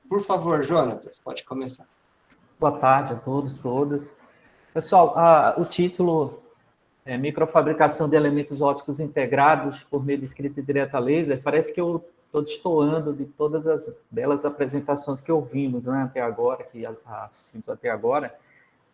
Por favor, Jonatas, pode começar. Boa tarde a todos, todas. Pessoal, o título é Microfabricação de Elementos Ópticos Integrados por meio de escrita direta laser. Parece que eu estou destoando de todas as belas apresentações que ouvimos, né, até agora, que assistimos até agora,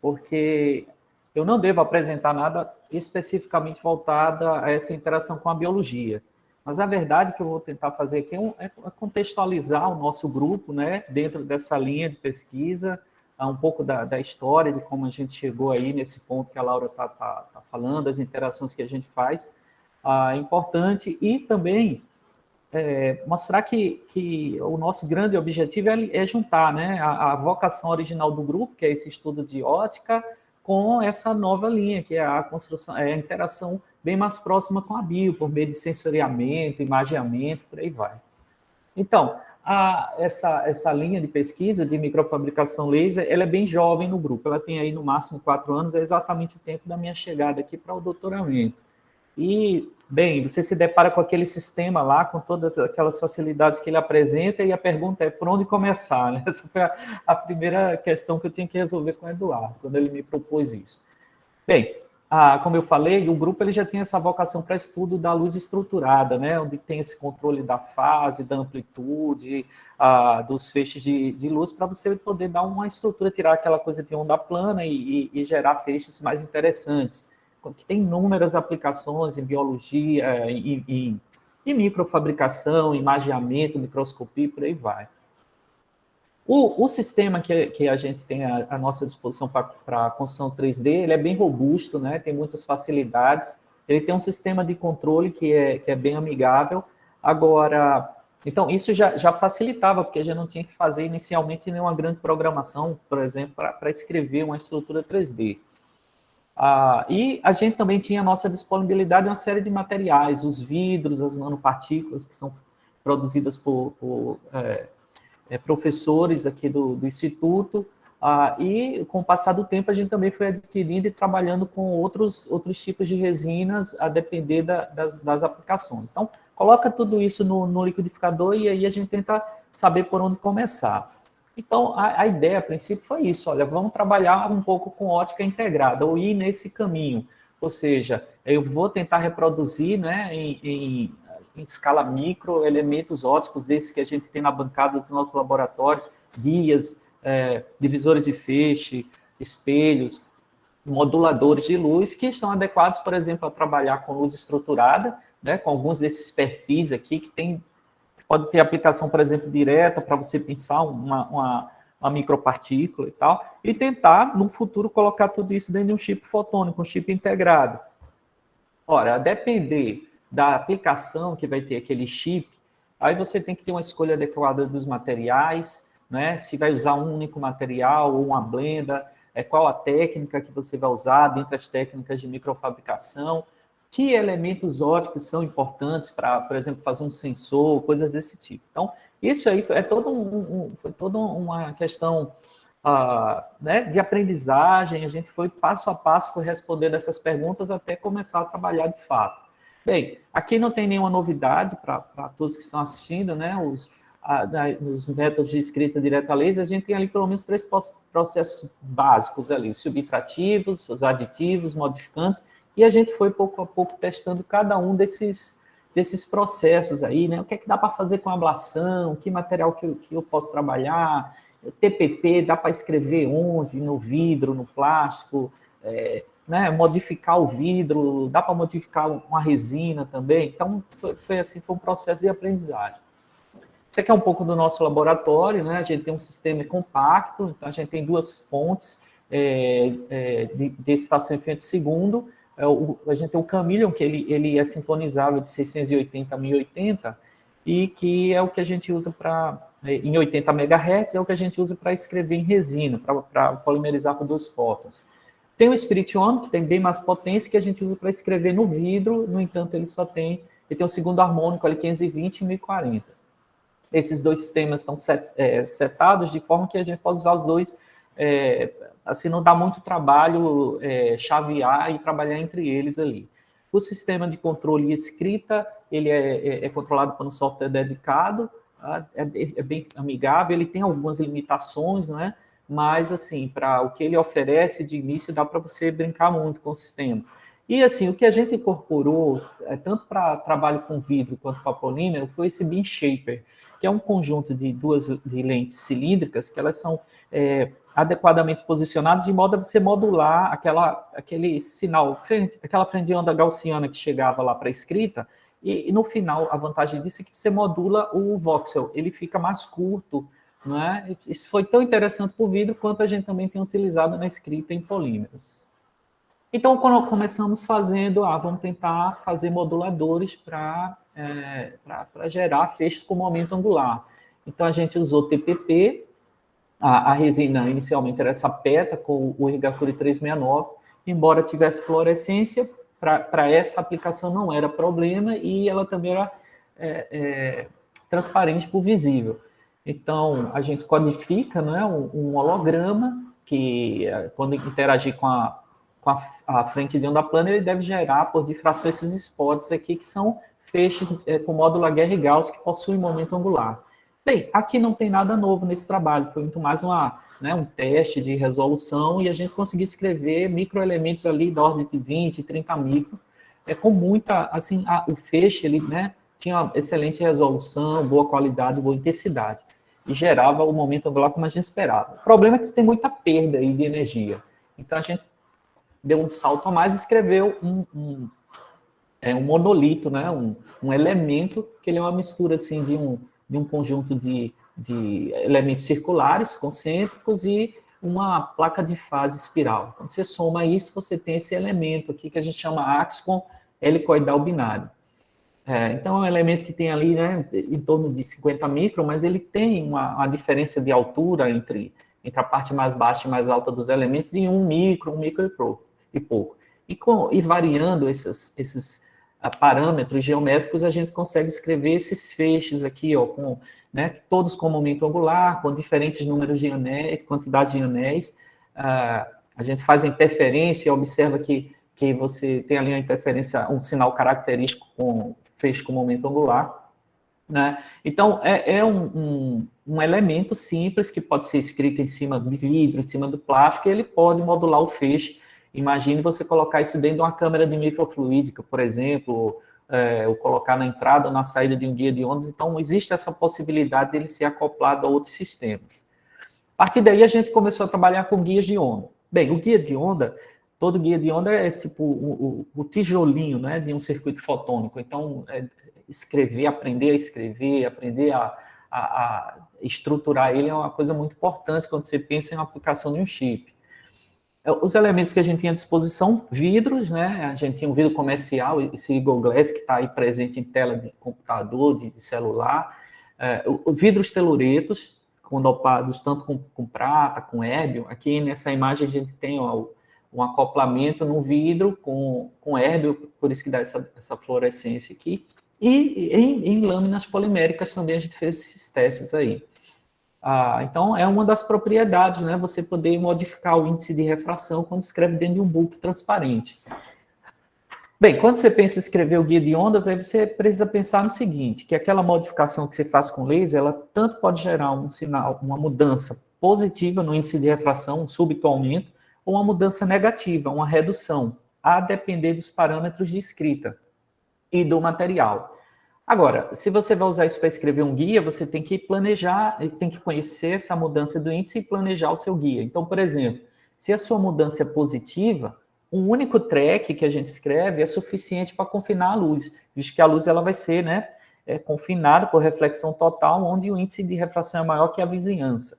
porque eu não devo apresentar nada especificamente voltado a essa interação com a biologia. Mas a verdade que eu vou tentar fazer aqui é contextualizar o nosso grupo, né, dentro dessa linha de pesquisa, um pouco da história, de como a gente chegou aí nesse ponto que a Laura está falando, as interações que a gente faz, é importante, e também mostrar que o nosso grande objetivo é juntar, né, a vocação original do grupo, que é esse estudo de ótica, com essa nova linha, que é a construção, a interação bem mais próxima com a bio, por meio de sensoriamento, imageamento, por aí vai. Então, essa linha de pesquisa de microfabricação laser, ela é bem jovem no grupo, ela tem aí no máximo 4 anos, é exatamente o tempo da minha chegada aqui para o doutoramento. E, bem, você se depara com aquele sistema lá, com todas aquelas facilidades que ele apresenta, e a pergunta é por onde começar, né? Essa foi a primeira questão que eu tinha que resolver com o Eduardo, quando ele me propôs isso. Bem, como eu falei, o grupo ele já tem essa vocação para estudo da luz estruturada, né? Onde tem esse controle da fase, da amplitude, dos feixes de luz, para você poder dar uma estrutura, tirar aquela coisa de onda plana e gerar feixes mais interessantes, que tem inúmeras aplicações em biologia, em microfabricação, imageamento, microscopia, por aí vai. O sistema que a gente tem à nossa disposição para a construção 3D, ele é bem robusto, né? Tem muitas facilidades, ele tem um sistema de controle que é bem amigável. Agora, então, isso já facilitava, porque já não tinha que fazer inicialmente nenhuma grande programação, por exemplo, para escrever uma estrutura 3D. E a gente também tinha à nossa disponibilidade uma série de materiais, os vidros, as nanopartículas, que são produzidas por professores aqui do Instituto, e com o passar do tempo a gente também foi adquirindo e trabalhando com outros tipos de resinas, a depender das aplicações. Então, coloca tudo isso no liquidificador e aí a gente tenta saber por onde começar. Então, a ideia, a princípio, foi isso, olha, vamos trabalhar um pouco com ótica integrada, ou ir nesse caminho, ou seja, eu vou tentar reproduzir, né, em escala micro, elementos ópticos desses que a gente tem na bancada dos nossos laboratórios, guias, divisores de feixe, espelhos, moduladores de luz, que estão adequados, por exemplo, a trabalhar com luz estruturada, né, com alguns desses perfis aqui, que pode ter aplicação, por exemplo, direta, para você pensar uma micropartícula e tal, e tentar, no futuro, colocar tudo isso dentro de um chip fotônico, um chip integrado. Ora, a depender da aplicação que vai ter aquele chip, aí você tem que ter uma escolha adequada dos materiais, né? Se vai usar um único material ou uma blenda, qual a técnica que você vai usar dentre as técnicas de microfabricação, que elementos ópticos são importantes para, por exemplo, fazer um sensor, coisas desse tipo. Então, isso aí foi toda uma questão né, de aprendizagem, a gente foi passo a passo, foi respondendo essas perguntas até começar a trabalhar de fato. Bem, aqui não tem nenhuma novidade para todos que estão assistindo, né? Os métodos de escrita direta laser, a gente tem ali pelo menos 3 processos básicos ali, os subtrativos, os aditivos, modificantes, e a gente foi pouco a pouco testando cada um desses processos aí, né? O que é que dá para fazer com ablação, que material que eu posso trabalhar, TPP, dá para escrever onde? No vidro, no plástico, né, modificar o vidro, dá para modificar uma resina também. Então, foi um processo de aprendizagem. Isso aqui é um pouco do nosso laboratório, né? A gente tem um sistema compacto, então a gente tem 2 fontes de excitação em efeito segundo. A gente tem o Chameleon, que ele é sintonizável de 680 a 1080, e que é o que a gente usa em 80 MHz, é o que a gente usa para escrever em resina, para polimerizar com 2 fótons. Tem o Spirit One, que tem bem mais potência, que a gente usa para escrever no vidro, no entanto, ele tem um segundo harmônico ali, 520 e 1040. Esses 2 sistemas estão setados de forma que a gente pode usar os 2, assim, não dá muito trabalho chavear e trabalhar entre eles ali. O sistema de controle e escrita, ele é controlado por um software dedicado, é bem amigável, ele tem algumas limitações, né? Mas, assim, para o que ele oferece de início, dá para você brincar muito com o sistema. E, assim, o que a gente incorporou, tanto para trabalho com vidro quanto para polímero, foi esse Beam Shaper, que é um conjunto de lentes cilíndricas, que elas são adequadamente posicionadas, de modo a você modular aquele sinal, aquela frente de onda gaussiana que chegava lá para a escrita, e no final, a vantagem disso é que você modula o voxel, ele fica mais curto, não é? Isso foi tão interessante para o vidro, quanto a gente também tem utilizado na escrita em polímeros. Então, quando começamos fazendo, vamos tentar fazer moduladores para gerar feixes com momento angular. Então, a gente usou TPP, a resina inicialmente era essa PETA com o Irgakuri 369, embora tivesse fluorescência, para essa aplicação não era problema, e ela também era transparente por visível. Então, a gente codifica, né, um holograma que, quando interagir com a frente de onda plana, ele deve gerar, por difração, esses spots aqui, que são feixes com módulo Laguerre-Gauss, que possuem momento angular. Bem, aqui não tem nada novo nesse trabalho, foi muito mais um teste de resolução, e a gente conseguiu escrever microelementos ali da ordem de 20, 30 micro, com muita, assim, o feixe, ele, né, tinha excelente resolução, boa qualidade, boa intensidade, e gerava o momento angular como a gente esperava. O problema é que você tem muita perda aí de energia, então a gente deu um salto a mais e escreveu um monolito, né, um elemento, que ele é uma mistura assim, de um conjunto de elementos circulares, concêntricos, e uma placa de fase espiral. Quando você soma isso, você tem esse elemento aqui que a gente chama axon helicoidal binário. Então, é um elemento que tem ali, né, em torno de 50 micron, mas ele tem uma diferença de altura entre a parte mais baixa e mais alta dos elementos de 1 micro e pouco. E variando esses parâmetros geométricos, a gente consegue escrever esses feixes aqui, ó, todos com momento angular, com diferentes números de anéis, quantidade de anéis. A gente faz a interferência e observa que você tem ali a interferência, um sinal característico com feixe com momento angular, né? Então, é um elemento simples que pode ser escrito em cima de vidro, em cima do plástico, e ele pode modular o feixe. Imagine você colocar isso dentro de uma câmera de microfluídica, por exemplo, ou colocar na entrada ou na saída de um guia de ondas. Então, existe essa possibilidade dele ser acoplado a outros sistemas. A partir daí, a gente começou a trabalhar com guias de onda. Bem, o guia de onda, todo guia de onda é tipo o tijolinho, né, de um circuito fotônico. Então, aprender a escrever, aprender a estruturar ele é uma coisa muito importante quando você pensa em uma aplicação de um chip. Os elementos que a gente tinha à disposição, vidros, né? A gente tinha um vidro comercial, esse Eagle Glass, que está aí presente em tela de computador, de celular. Vidros teluretos, dopados tanto com prata, com érbio. Aqui nessa imagem a gente tem um acoplamento no vidro com érbio, por isso que dá essa fluorescência aqui. E em lâminas poliméricas também a gente fez esses testes aí. Então, é uma das propriedades, né? Você poder modificar o índice de refração quando escreve dentro de um book transparente. Bem, quando você pensa em escrever o guia de ondas, aí você precisa pensar no seguinte, que aquela modificação que você faz com laser, ela tanto pode gerar um sinal, uma mudança positiva no índice de refração, um súbito aumento, ou uma mudança negativa, uma redução, a depender dos parâmetros de escrita e do material. Agora, se você vai usar isso para escrever um guia, você tem que planejar, tem que conhecer essa mudança do índice e planejar o seu guia. Então, por exemplo, se a sua mudança é positiva, um único track que a gente escreve é suficiente para confinar a luz, visto que a luz ela vai ser, né, confinada por reflexão total, onde o índice de refração é maior que a vizinhança.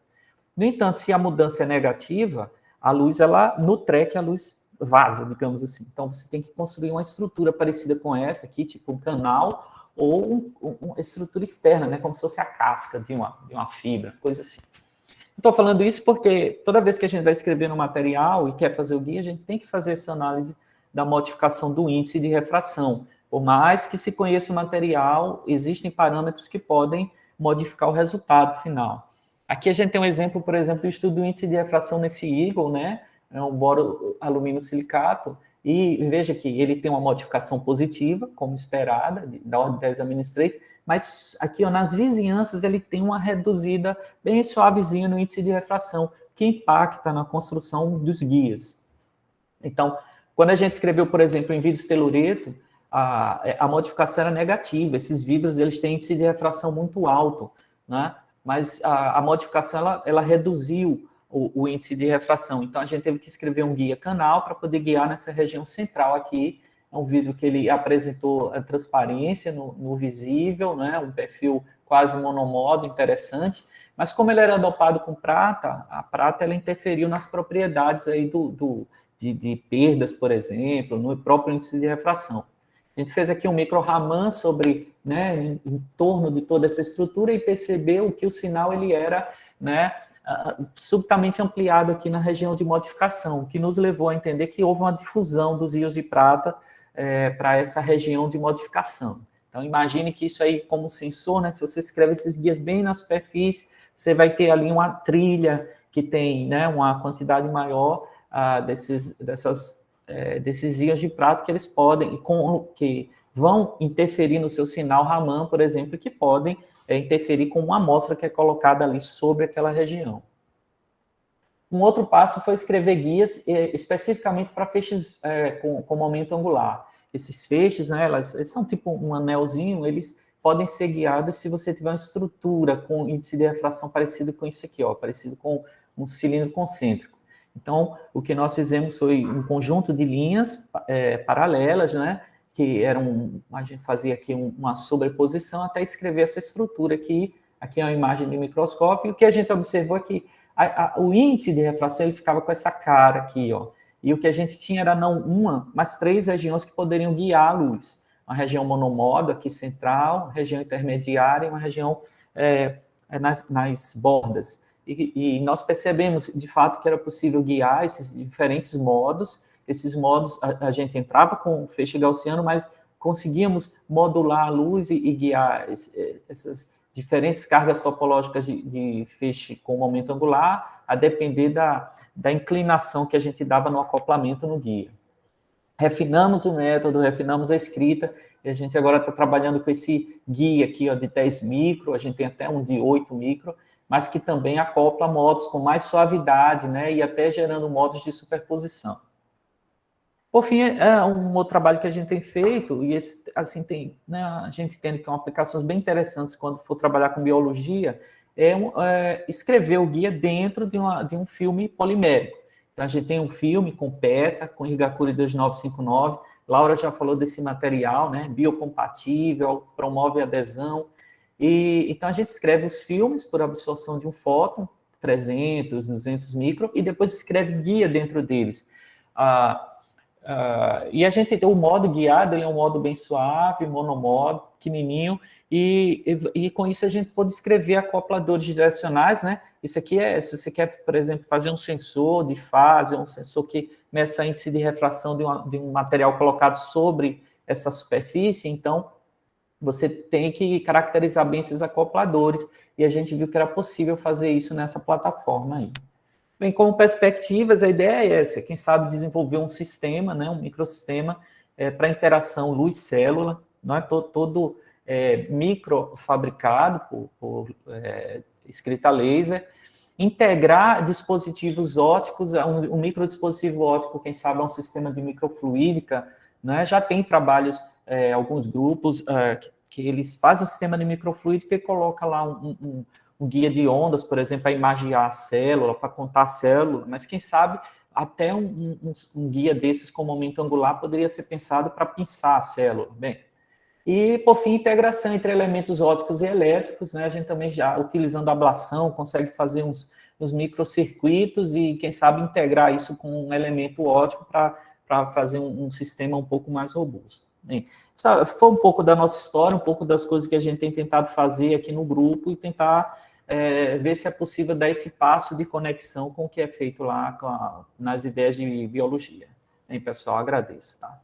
No entanto, se a mudança é negativa, a luz, no track, a luz vaza, digamos assim. Então, você tem que construir uma estrutura parecida com essa aqui, tipo um canal, ou uma estrutura externa, né, como se fosse a casca de uma fibra, coisa assim. Estou falando isso porque toda vez que a gente vai escrever no material e quer fazer o guia, a gente tem que fazer essa análise da modificação do índice de refração. Por mais que se conheça o material, existem parâmetros que podem modificar o resultado final. Aqui a gente tem um exemplo, por exemplo, do estudo do índice de refração nesse Eagle, né, é um boro alumínio silicato, E veja que ele tem uma modificação positiva, como esperada, da ordem de 10 a menos 3, mas aqui, ó, nas vizinhanças ele tem uma reduzida bem suavezinha no índice de refração, que impacta na construção dos guias. Então, quando a gente escreveu, por exemplo, em vidros telureto, a modificação era negativa. Esses vidros eles têm índice de refração muito alto, né? Mas a modificação ela reduziu o índice de refração. Então, a gente teve que escrever um guia canal para poder guiar nessa região central aqui. É um vidro que ele apresentou a transparência no visível, né? Um perfil quase monomodo, interessante. Mas como ele era dopado com prata, a prata ela interferiu nas propriedades aí de perdas, por exemplo, no próprio índice de refração. A gente fez aqui um micro Raman sobre, né, em torno de toda essa estrutura e percebeu que o sinal ele era, né, subitamente ampliado aqui na região de modificação, o que nos levou a entender que houve uma difusão dos íons de prata para essa região de modificação. Então, imagine que isso aí, como sensor, né, se você escreve esses guias bem na superfície, você vai ter ali uma trilha que tem, né, uma quantidade maior desses íons de prata que eles podem, que vão interferir no seu sinal Raman, por exemplo, que podem interferir com uma amostra que é colocada ali sobre aquela região. Um outro passo foi escrever guias especificamente para feixes com momento angular. Esses feixes, né, eles são tipo um anelzinho, eles podem ser guiados se você tiver uma estrutura com índice de refração parecido com isso aqui, ó, parecido com um cilindro concêntrico. Então, o que nós fizemos foi um conjunto de linhas paralelas, né, que a gente fazia aqui uma sobreposição até escrever essa estrutura aqui. Aqui é uma imagem de microscópio, e o que a gente observou é que o índice de refração ele ficava com essa cara aqui, ó, e o que a gente tinha era não uma, mas 3 regiões que poderiam guiar a luz. Uma região monomodo aqui central, região intermediária e uma região nas bordas. E nós percebemos, de fato, que era possível guiar esses diferentes modos. Esses modos, a gente entrava com o feixe gaussiano, mas conseguíamos modular a luz e guiar essas diferentes cargas topológicas de feixe com momento angular, a depender da inclinação que a gente dava no acoplamento no guia. Refinamos o método, refinamos a escrita, e a gente agora está trabalhando com esse guia aqui, ó, de 10 micro, a gente tem até um de 8 micro, mas que também acopla modos com mais suavidade, né, e até gerando modos de superposição. Por fim, um outro trabalho que a gente tem feito, e esse, assim, né, a gente entende que são aplicações bem interessantes quando for trabalhar com biologia, escrever o guia dentro de um filme polimérico. Então, a gente tem um filme com PETA, com Higakure 2959, Laura já falou desse material, né, biocompatível, promove adesão, então a gente escreve os filmes por absorção de um fóton, 300, 200 micro, e depois escreve guia dentro deles. E a gente tem o modo guiado, ele é um modo bem suave, monomodo, pequenininho, e com isso a gente pode escrever acopladores direcionais, né? Isso aqui se você quer, por exemplo, fazer um sensor de fase, um sensor que meça índice de refração de um material colocado sobre essa superfície, então você tem que caracterizar bem esses acopladores, e a gente viu que era possível fazer isso nessa plataforma aí. Bem, como perspectivas, a ideia é essa, quem sabe desenvolver um sistema, né, um microsistema para interação luz-célula, não é todo microfabricado por escrita laser, integrar dispositivos ópticos, um microdispositivo óptico, quem sabe é um sistema de microfluídica, né, já tem trabalhos, alguns grupos que eles fazem um sistema de microfluídica e colocam lá um guia de ondas, por exemplo, para imagiar a célula, para contar a célula, mas quem sabe até um guia desses com momento angular poderia ser pensado para pinçar a célula. Bem, e, por fim, integração entre elementos ópticos e elétricos, né? A gente também já, utilizando ablação, consegue fazer uns microcircuitos e, quem sabe, integrar isso com um elemento óptico para fazer um sistema um pouco mais robusto. Bem, foi um pouco da nossa história, um pouco das coisas que a gente tem tentado fazer aqui no grupo e tentar ver se é possível dar esse passo de conexão com o que é feito lá nas ideias de biologia. Bem, pessoal, agradeço, tá?